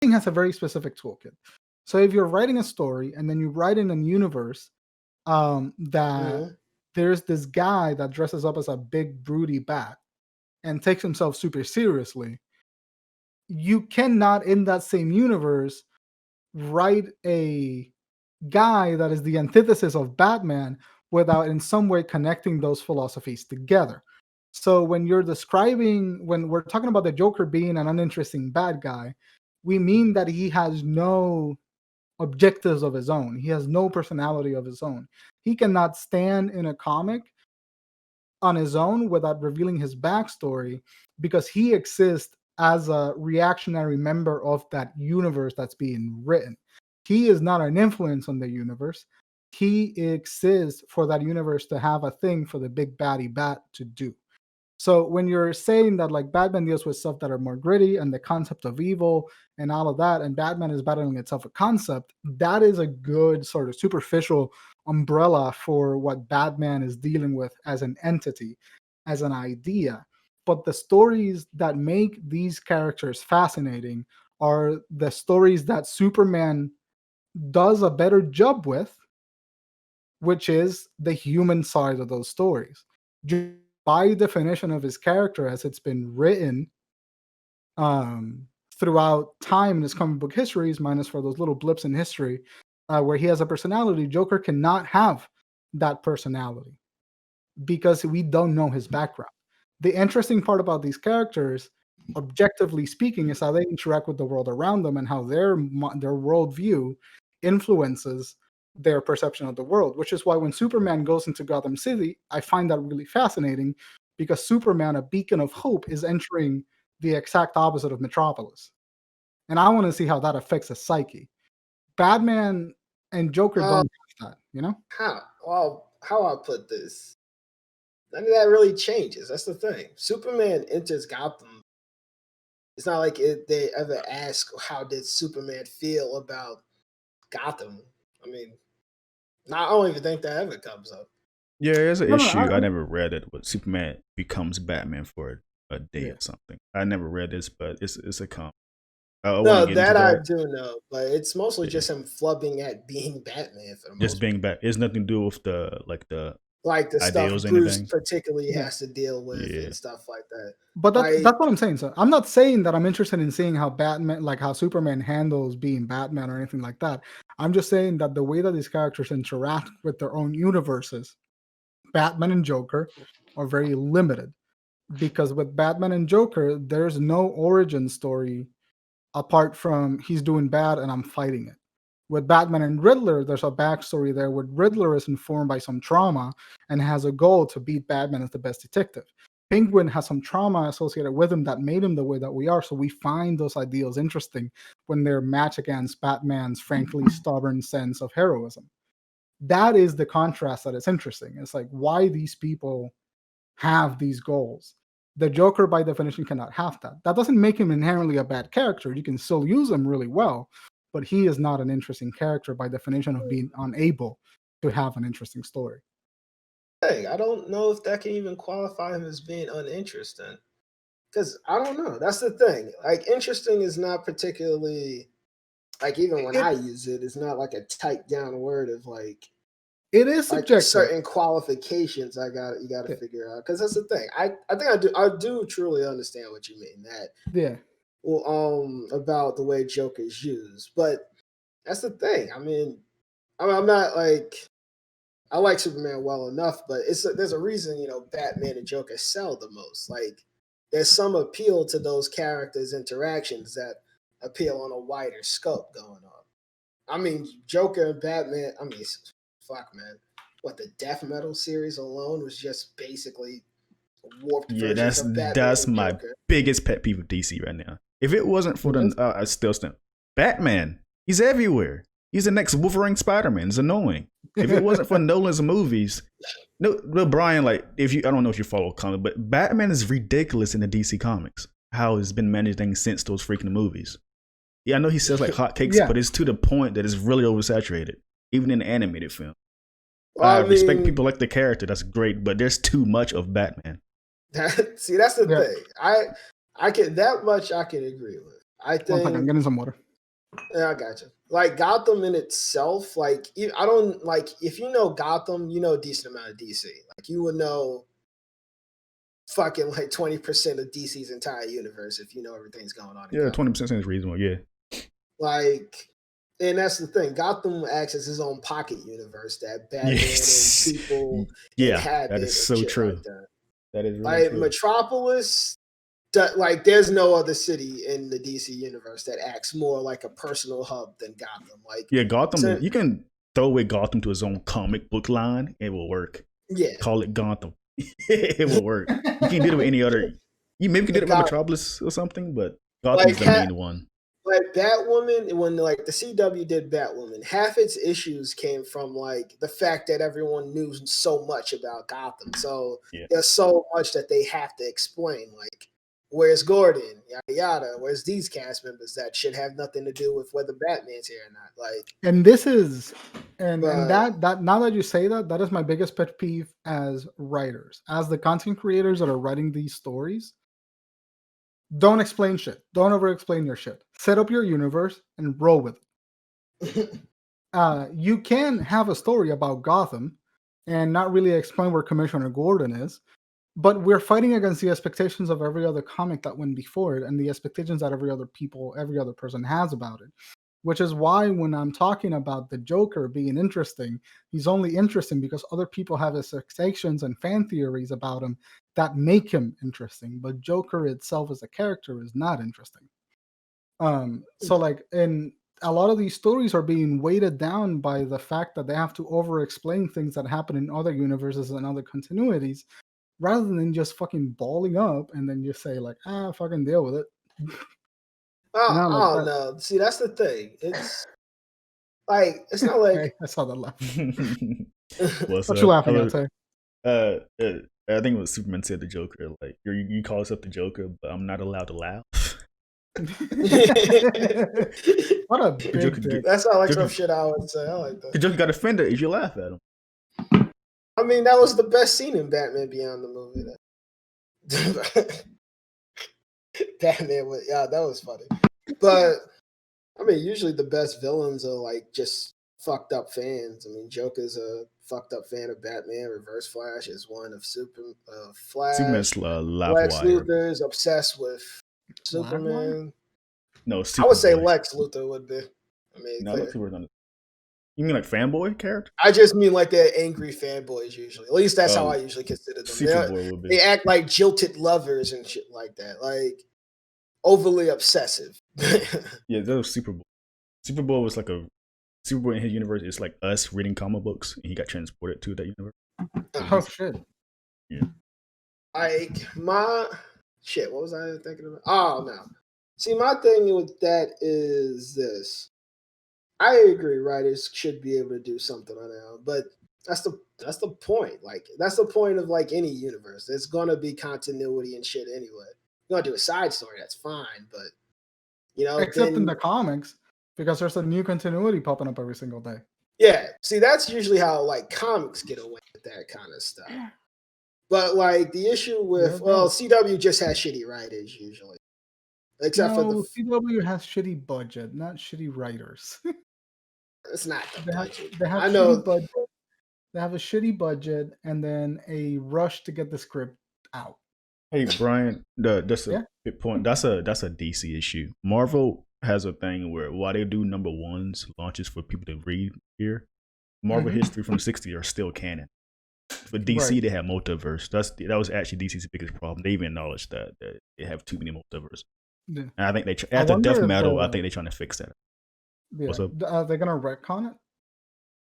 has a very specific toolkit. So if you're writing a story and then you write in a universe that Mhm. there's this guy that dresses up as a big broody bat and takes himself super seriously, you cannot in that same universe write a guy that is the antithesis of Batman without in some way connecting those philosophies together. So when we're talking about the Joker being an uninteresting bad guy, we mean that he has no objectives of his own. He has no personality of his own. He cannot stand in a comic on his own without revealing his backstory because he exists as a reactionary member of that universe that's being written. He is not an influence on the universe. He exists for that universe to have a thing for the big baddie bat to do. So when you're saying that like Batman deals with stuff that are more gritty and the concept of evil and all of that, and Batman is battling itself a concept, that is a good sort of superficial umbrella for what Batman is dealing with as an entity, as an idea. But the stories that make these characters fascinating are the stories that Superman does a better job with, which is the human side of those stories. By definition of his character, as it's been written um, throughout time in his comic book histories, minus for those little blips in history where he has a personality, Joker cannot have that personality because we don't know his background. The interesting part about these characters, objectively speaking, is how they interact with the world around them and how their worldview influences their perception of the world. Which is why when Superman goes into Gotham City, I find that really fascinating because Superman, a beacon of hope, is entering the exact opposite of Metropolis, and I want to see how that affects his psyche. Batman and Joker Uh, don't have that, you know. how I put this? None of that really changes. That's the thing. Superman enters Gotham. It's not like they ever ask how did Superman feel about Gotham. I mean, I don't even think that ever comes up. Yeah, there's an No, no, issue. I never read it, but Superman becomes Batman for a day yeah. or something. I never read this, but it's a comic. I want to No, get into that I that. do know, but it's mostly Yeah, just him flubbing at being Batman for the just most part. being back. It's nothing to do with the Like the stuff ideals or Bruce anything. particularly Yeah. has to deal with Yeah, and stuff like that. But that's Like, what I'm saying. So I'm not saying that I'm interested in seeing how Batman, like how Superman handles being Batman or anything like that. I'm just saying that the way that these characters interact with their own universes, Batman and Joker, are very limited. Because with Batman and Joker, there's no origin story apart from he's doing bad and I'm fighting it. With Batman and Riddler, there's a backstory there where Riddler is informed by some trauma and has a goal to beat Batman as the best detective. Penguin has some trauma associated with him that made him the way that we are. So we find those ideals interesting when they're matched against Batman's frankly stubborn sense of heroism. That is the contrast that is interesting. It's like why these people have these goals. The Joker, by definition, cannot have that. That doesn't make him inherently a bad character. You can still use him really well, but he is not an interesting character by definition of being unable to have an interesting story. hey, I don't know if that can even qualify him as being uninteresting. Because I don't know. That's the thing. Like, interesting is not particularly like even when It I use it, it's not like a typed down word of it is like subjective. certain qualifications you got to Yeah. figure out. Because that's the thing. I think I do truly understand what you mean that Yeah. well about the way Joker is used, but that's the thing. I mean, I'm not like I like Superman well enough, but there's a reason Batman and Joker sell the most. Like there's some appeal to those characters' interactions that appeal on a wider scope going on. I mean, Joker and Batman. I mean, fuck, man. What the Death Metal series alone was just basically warped yeah. versions That's of Batman that's and my Joker. biggest pet peeve of DC right now. If it wasn't for It the, is. I still stand. Batman, he's everywhere. He's the next Wolverine Spider-Man. It's annoying. If it wasn't for Nolan's movies, no, Brian, like if you, I don't know if you follow comic, but Batman is ridiculous in the DC comics. How it's been managing since those freaking movies. Yeah, I know he sells like hotcakes, Yeah. but it's to the point that it's really oversaturated, even in the animated film. I Well, I respect people mean, like the character, that's great, but there's too much of Batman. see, that's the Yeah. thing. I can that much I can agree with. I One second, I'm think getting some water. Yeah, I got you. Like Gotham in itself, like I don't like if you know Gotham, you know a decent amount of DC. Like you would know fucking like 20% of DC's entire universe if you know everything's going on in Yeah, Gotham. 20% seems reasonable. Yeah, Like, and that's the thing. Gotham acts as his own pocket universe that Batman yes, and people yeah, inhabit that is and so shit true. like that. That is really Like true. Metropolis, like there's no other city in the DC universe that acts more like a personal hub than Gotham. Like, Yeah, Gotham. so, You can throw away Gotham to its own comic book line. It will work. yeah, Call it Gotham. It will work. You can't do it with any other. You maybe could do it with Metropolis or something, but Gotham's the main one. Like Batwoman, when like the CW did Batwoman, half its issues came from like the fact that everyone knew so much about Gotham. So there's so much that they have to explain. Like, where's Gordon? Yada yada. Where's these cast members that should have nothing to do with whether Batman's here or not? Like, and this is, and that now that you say that, that is my biggest pet peeve as writers, as the content creators that are writing these stories. Don't explain shit. Don't over explain your shit. Set up your universe and roll with it. You can have a story about Gotham and not really explain where Commissioner Gordon is, but we're fighting against the expectations of every other comic that went before it and the expectations that every other person has about it. Which is why when I'm talking about the Joker being interesting, he's only interesting because other people have expectations and fan theories about him that make him interesting. But Joker itself as a character is not interesting. So like, and a lot of these stories are being weighted down by the fact that they have to over-explain things that happen in other universes and other continuities, rather than just fucking balling up and then just say like, fucking deal with it. I don't know. See, that's the thing. It's like it's not like okay, I saw that laugh. What you laughing at? I think it was Superman said the Joker. Like you call yourself the Joker, but I'm not allowed to laugh. What a big dick. That's not like some shit I would say. I like that. The Joker got offended if you laugh at him. I mean, that was the best scene in Batman Beyond the movie. Batman was, that was funny. But I mean, usually the best villains are like just fucked up fans. I mean, Joker's a fucked up fan of Batman. Reverse Flash is one of Flash. Superman's Lex Luthor is obsessed with Superman. No, I would say Lex Luthor would be. I mean, no, Lex Luthor. You mean like fanboy character? I just mean like they're angry fanboys usually. At least that's how I usually consider them. They act like jilted lovers and shit like that. Like overly obsessive. Yeah, that was Superboy. Superboy was like Superboy in his universe. It's like us reading comic books, and he got transported to that universe. Oh shit! Yeah. Like what was I thinking about? Oh no. See, my thing with that is this. I agree, writers should be able to do something on their own, but that's the point. Like that's the point of like any universe. There's gonna be continuity and shit anyway. You want to do a side story, that's fine, but except in the comics, because there's a new continuity popping up every single day. Yeah, see, that's usually how like comics get away with that kind of stuff. But like the issue with CW just has shitty writers usually, except for the CW has shitty budget, not shitty writers. It's not the budget. They have shitty budget. They have a shitty budget and then a rush to get the script out. Hey Brian, that's a good point. That's a DC issue. Marvel has a thing where while they do number ones launches for people to read here, Marvel history from the 60s are still canon. For DC, they have multiverse. That was actually DC's biggest problem. They even acknowledged that they have too many multiverse. Yeah. And I think after Death Metal, I think they're trying to fix that. Yeah. What's up? Are they gonna retcon it?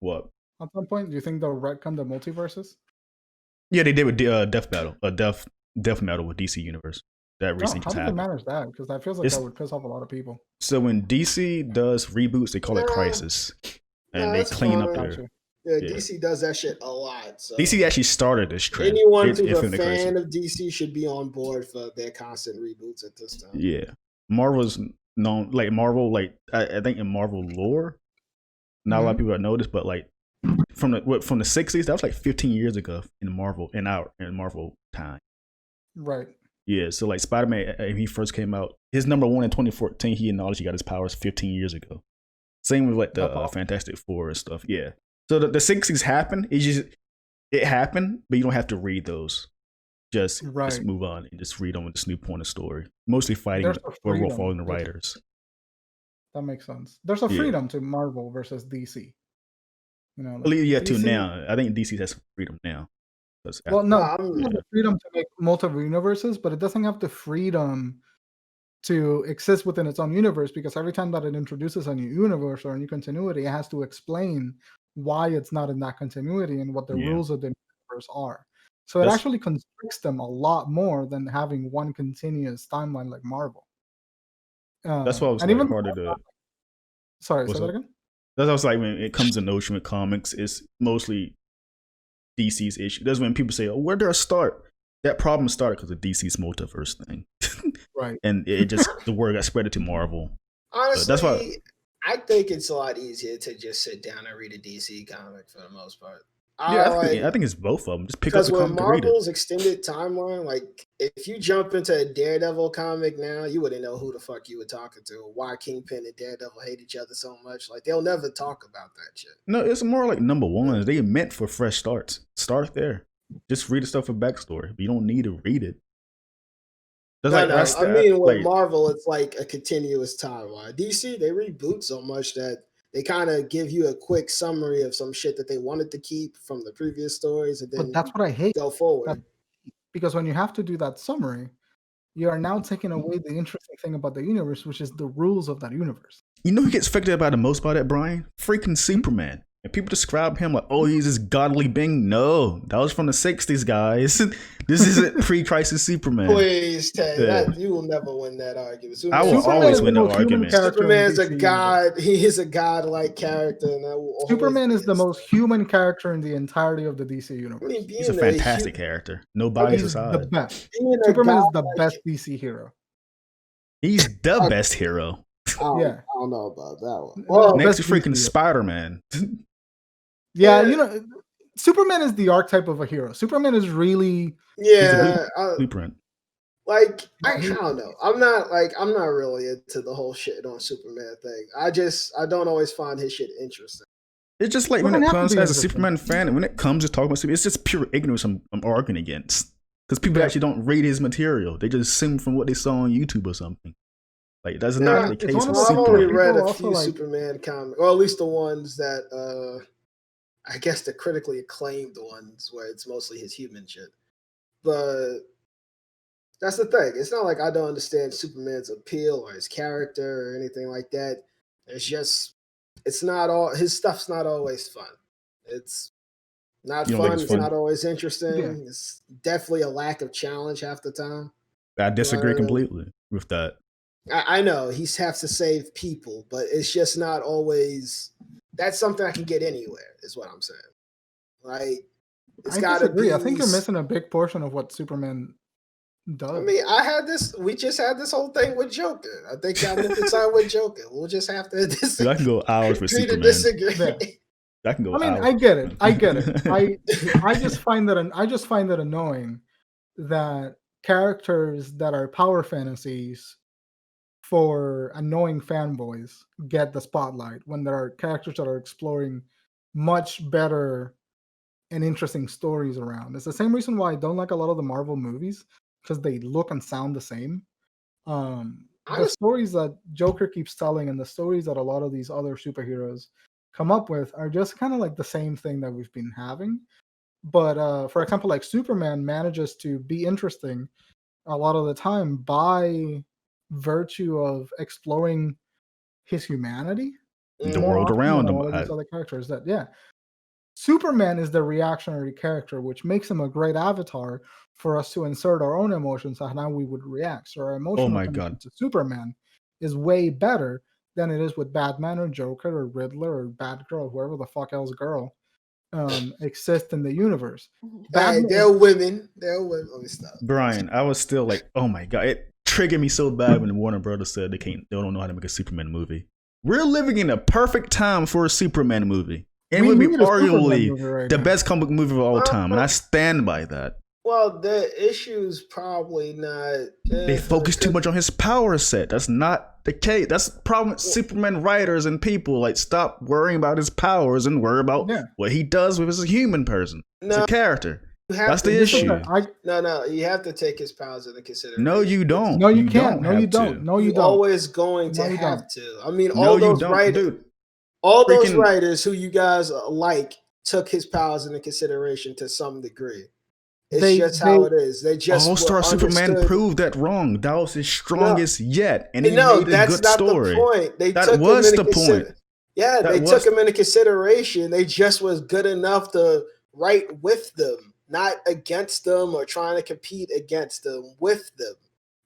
What? At some point, do you think they'll retcon the multiverses? Yeah, they did with Death Battle, Death Metal with DC Universe. That recently just happened. How does it manage that? Because that feels like that would piss off a lot of people. So when DC does reboots, they call it Crisis, and they clean up their. Yeah, DC does that shit a lot. So. DC actually started this trend. Anyone who's a fan of DC should be on board for their constant reboots at this time. Yeah, Marvel's known like Marvel, like I think in Marvel lore, not a lot of people have noticed, but like from the 60s, that was like 15 years ago in Marvel time. Right. Yeah, so like Spider-Man, when he first came out, his number one in 2014, he acknowledged he got his powers 15 years ago. Same with like the Fantastic Four and stuff. Yeah. So the 60s happened. It happened, but you don't have to read those. Just move on and just read on with this new point of story. Mostly fighting for following the writers. That makes sense. There's a freedom to Marvel versus DC. You know, like to now. I think DC has freedom now. Well, no, the freedom to make multiple universes, but it doesn't have the freedom to exist within its own universe, because every time that it introduces a new universe or a new continuity, it has to explain why it's not in that continuity and what the rules of the universe are. So it actually constricts them a lot more than having one continuous timeline like Marvel. That's why it was like harder to. Sorry, say that again. That's why I was like, when it comes to Notion with comics, it's mostly DC's issue. That's when people say, "Oh, where did it start?" That problem started because of DC's multiverse thing, right? And it just the word got spread to Marvel. Honestly, that's why I think it's a lot easier to just sit down and read a DC comic for the most part. I think it's both of them. Just pick up the comic to read it. Because with Marvel's extended timeline, like if you jump into a Daredevil comic now, you wouldn't know who the fuck you were talking to, or why Kingpin and Daredevil hate each other so much. Like they'll never talk about that shit. No, it's more like number one. They meant for fresh starts. Start there. Just read the stuff for backstory. But you don't need to read it. I mean, with Marvel, it's like a continuous timeline. DC, they reboot so much that they kind of give you a quick summary of some shit that they wanted to keep from the previous stories, and then that's what I hate. Go forward. Because when you have to do that summary, you are now taking away the interesting thing about the universe, which is the rules of that universe. You know who gets affected by the most by that, Brian? Freaking Superman. And people describe him like, oh, he's this godly being. No, that was from the 60s, guys. This isn't pre-crisis Superman. Please, Ted, you will never win that argument. I will always win that argument. Superman's a god. He is a god-like character. And Superman is the most human character in the entirety of the DC universe. He's a fantastic character. No bias aside. The best. Superman is the best DC hero. He's the best hero. I don't know about that one. Well, next to freaking Spider-Man. Yeah, you know, Superman is the archetype of a hero. Superman is really blueprint. Like I don't know. I'm not really into the whole shit on Superman thing. I don't always find his shit interesting. It's just like when it comes as a Superman fan, and when it comes to talking about Superman, it's just pure ignorance I'm arguing against. Because people actually don't read his material. They just assume from what they saw on YouTube or something. Like that's not the case with Superman. I've only read a few Superman comics, or at least the ones that I guess the critically acclaimed ones where it's mostly his human shit. But that's the thing. It's not like I don't understand Superman's appeal or his character or anything like that. It's just his stuff's not always fun. It's not fun. It's not always interesting. Yeah. It's definitely a lack of challenge half the time. I disagree completely with that. I know he has to save people, but it's just not always. That's something I can get anywhere, is what I'm saying. Like, it's got to be. I think you're missing a big portion of what Superman does. I mean, we just had this whole thing with Joker. I think I'm going to side with Joker. We'll just have to disagree. I can go hours with Superman. Yeah. I can go. I mean, hours. I get it. I just find that annoying that characters that are power fantasies for annoying fanboys get the spotlight when there are characters that are exploring much better and interesting stories around. It's the same reason why I don't like a lot of the Marvel movies, because they look and sound the same. The stories that Joker keeps telling and the stories that a lot of these other superheroes come up with are just kind of like the same thing that we've been having. But for example, like Superman manages to be interesting a lot of the time by virtue of exploring his humanity, the world around him. All of these other characters Superman is the reactionary character, which makes him a great avatar for us to insert our own emotions on how we would react. So our emotional connection to Superman is way better than it is with Batman or Joker or Riddler or Batgirl, whoever the fuck else girl exist in the universe. They're women. Let me stop. Brian, I was still like, oh my god, it triggered me so bad when Warner Brothers said they don't know how to make a Superman movie. We're living in a perfect time for a Superman movie. And it would be arguably the best comic movie of all time. And I stand by that. Well, the issue's probably not. They focus too much on his power set. That's not the case. That's the problem with Superman writers and people. Like, stop worrying about his powers and worry about what he does with as a human person, as a character. That's the issue. No, you have to take his powers into consideration. No, you don't. No, you can't. No, you don't. No, you don't. Always going to have to. I mean, all those writers, those writers who you guys like took his powers into consideration to some degree. It's just how it is. They just All-Star Superman proved that wrong. That was his strongest yet, and he made a good story. The point. That was the point. Yeah, they took him into consideration. They just was good enough to write with them, not against them or trying to compete against them. With them,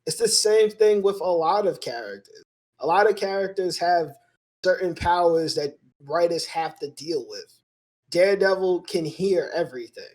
it's the same thing with a lot of characters. A lot of characters have certain powers that writers have to deal with. Daredevil can hear everything,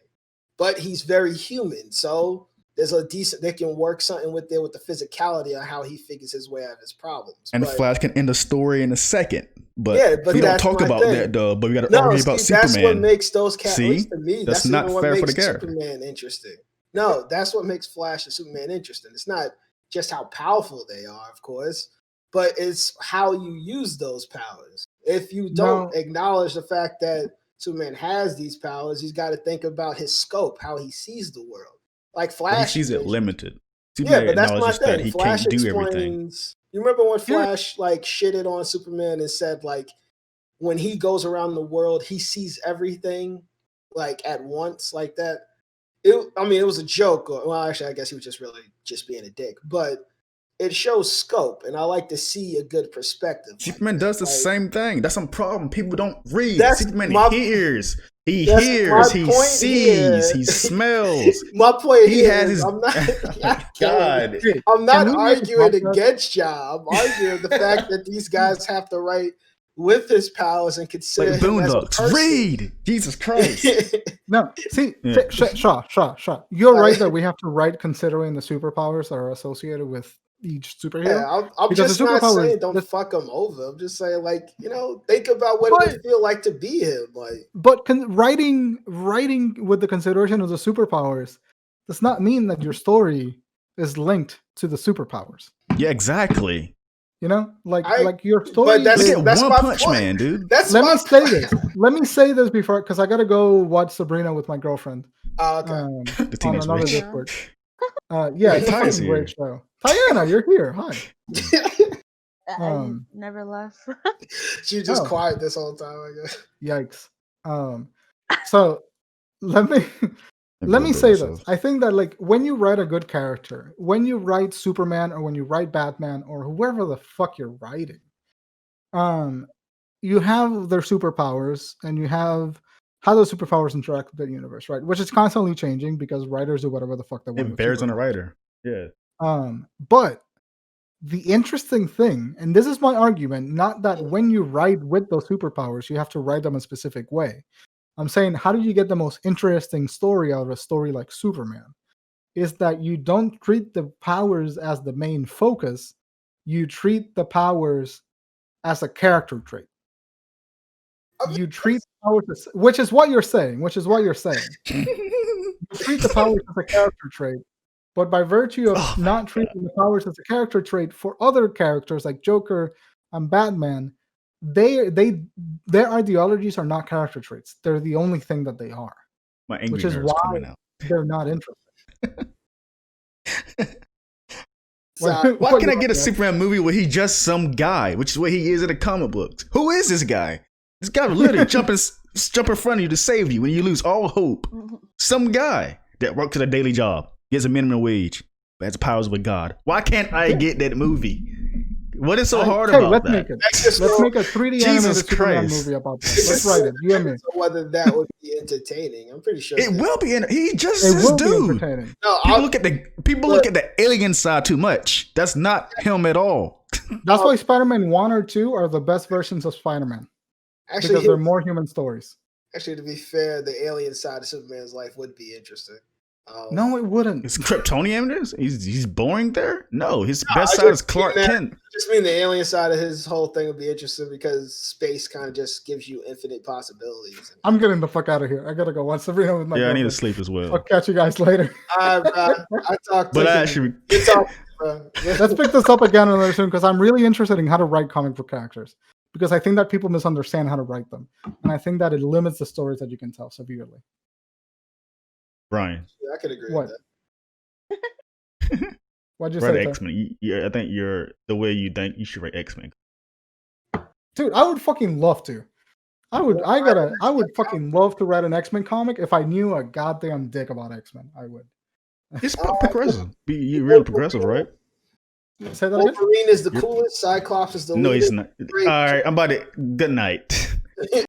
but he's very human. So there's they can work something with the physicality of how he figures his way out of his problems. And Flash can end a story in a second. But we don't talk about that, though. But we got to argue about Superman. That's what makes those characters, to me, that's not fair for the character. Superman interesting. No, that's what makes Flash and Superman interesting. It's not just how powerful they are, of course, but it's how you use those powers. If you don't acknowledge the fact that Superman has these powers, he's got to think about his scope, how he sees the world. Like Flash, he sees it limited. Superman but that's my thing. Flash can't do everything. You remember when Flash shitted on Superman and said when he goes around the world, he sees everything at once like that. It was a joke. Well, actually, I guess he was just being a dick. But it shows scope, and I like to see a good perspective. Superman does the same thing. That's some problem. People don't read. Superman hears. He hears. He sees. He smells. My point has his. I'm not arguing against y'all. I'm arguing the fact that these guys have to write with his powers and consider him as a person. Read. Jesus Christ. No, see, Shaw. You're right that we have to write considering the superpowers that are associated with each superhero. Yeah, I'm just not saying don't fuck him over. I'm just saying think about what it would feel like to be him. But writing with the consideration of the superpowers does not mean that your story is linked to the superpowers. Yeah, exactly. You know, like your story. But that's One my Punch point. Man, dude. Let me say this before, because I gotta go watch Sabrina with my girlfriend. Okay. The Teenage on another Witch. Discord. Yeah, it's a great show. Diana, you're here. Hi. I never left. She was just quiet this whole time, I guess. Yikes. So let me say this. I think that when you write a good character, when you write Superman or when you write Batman or whoever the fuck you're writing, you have their superpowers and you have how those superpowers interact with the universe, right? Which is constantly changing because writers do whatever the fuck they want. It varies on the writer. Yeah. But the interesting thing, and this is my argument, not that when you write with those superpowers, you have to write them a specific way. I'm saying, how do you get the most interesting story out of a story like Superman? Is that you don't treat the powers as the main focus. You treat the powers as a character trait. You treat powers as, which is what you're saying. You treat the powers as a character trait. But by virtue of not treating the powers as a character trait for other characters like Joker and Batman, their ideologies are not character traits. They're the only thing that they are. Which is why they're not interesting. Why can't I get a Superman movie where he's just some guy, which is what he is in the comic books? Who is this guy? This guy will literally jump in front of you to save you when you lose all hope. Some guy that works at a daily job, gets a minimum wage, but has the powers of a god. Why can't I get that movie? What is so hard about that? Let's make a 3D animated Superman movie about that. Let's write it. You and me. So whether that would be entertaining, I'm pretty sure it will be. He just this dude. No, people look at the alien side too much. That's not him at all. That's why Spider-Man 1 or 2 are the best versions of Spider-Man. Actually, because they're more human stories. Actually, to be fair, the alien side of Superman's life would be interesting. No, it wouldn't. Is Kryptonian this? He's boring there? No, his No, best I side just is Clark mean that- Kent. Just mean the alien side of his whole thing would be interesting because space kind of just gives you infinite possibilities. I'm getting the fuck out of here. I gotta go watch Sabrina with my Yeah, I need to girlfriend. sleep as well. I'll catch you guys later. I talked to But I him. actually, Good talk, bro. Let's pick this up again another soon because I'm really interested in how to write comic book characters because I think that people misunderstand how to write them, and I think that it limits the stories that you can tell severely. Brian, Yeah, I could agree What? with that. What'd you write say, Tay? X-Men. I think you're the way you think you should write X-Men. Dude? I would fucking love to. I would fucking love to write an X-Men comic if I knew a goddamn dick about X-Men. I would. It's progressive. You're real progressive, right? Say that again. Wolverine is the coolest. Cyclops is the No, leader. he's not. All right, I'm about to. Good night.